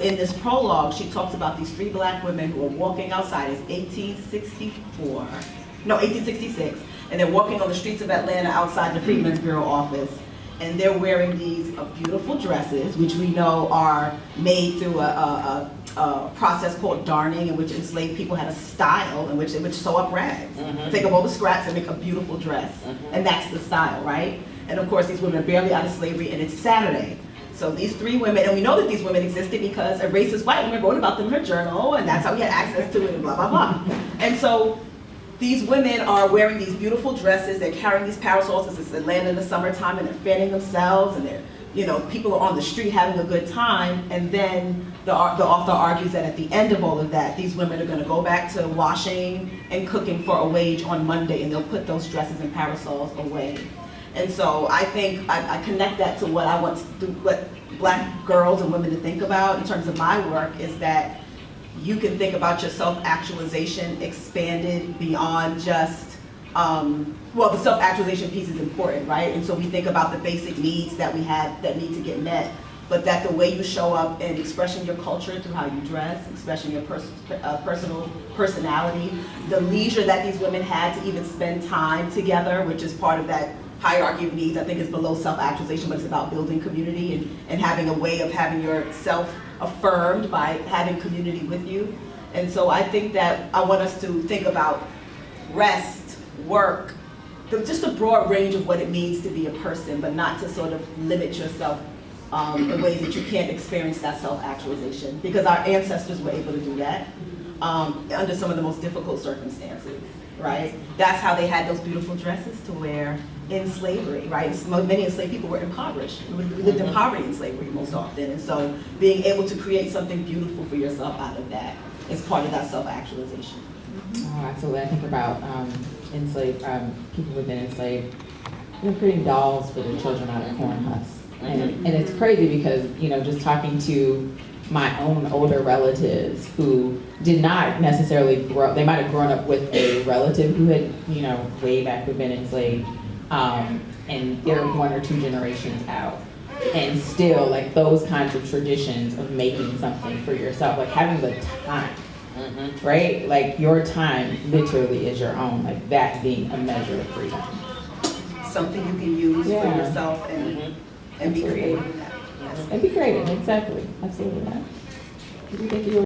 In this prologue, she talks about these three black women who are walking outside. It's 1864, no, 1866, and they're walking on the streets of Atlanta outside the Freedmen's Bureau office, and they're wearing these beautiful dresses, which we know are made through a process called darning, in which enslaved people had a style in which they would sew up rags, take up all the scraps and make a beautiful dress, and that's the style, right? And of course, these women are barely out of slavery, and it's Saturday. So these three women, and we know that these women existed because a racist white woman wrote about them in her journal, and that's how we had access to it, and blah, blah, blah. And so these women are wearing these beautiful dresses, they're carrying these parasols, it's Atlanta in the summertime, and they're fanning themselves, and they're, you know, people are on the street having a good time, and then the author argues that at the end of all of that, these women are gonna go back to washing and cooking for a wage on Monday, and they'll put those dresses and parasols away. And so I think I connect that to what I want to do, what black girls and women to think about in terms of my work, is that you can think about your self-actualization expanded beyond just, well, the self-actualization piece is important, right? And so we think about the basic needs that we have that need to get met, but that the way you show up and expressing your culture through how you dress, expressing your personal personality, the leisure that these women had to even spend time together, which is part of that hierarchy of needs, I think is below self-actualization, but it's about building community and having a way of having yourself affirmed by having community with you. And so I think that I want us to think about rest, work, just a broad range of what it means to be a person, but not to sort of limit yourself in ways that you can't experience that self-actualization, because our ancestors were able to do that under some of the most difficult circumstances, right? That's how they had those beautiful dresses to wear in slavery, right? Many enslaved people were impoverished. We lived in poverty in slavery most often, and so being able to create something beautiful for yourself out of that is part of that self-actualization. Oh, absolutely. I think about enslaved people who've been enslaved, you know, creating dolls for their children out of corn husks, and it's crazy because, you know, just talking to my own older relatives who did not necessarily grow, they might have grown up with a relative who had, you know, way back had been enslaved, and they're one or two generations out. And still, like, those kinds of traditions of making something for yourself, like having the time, right? Like, your time literally is your own, like that being a measure of freedom. Something you can use for yourself and be creative in that. And be creative, exactly. Absolutely. Thank you.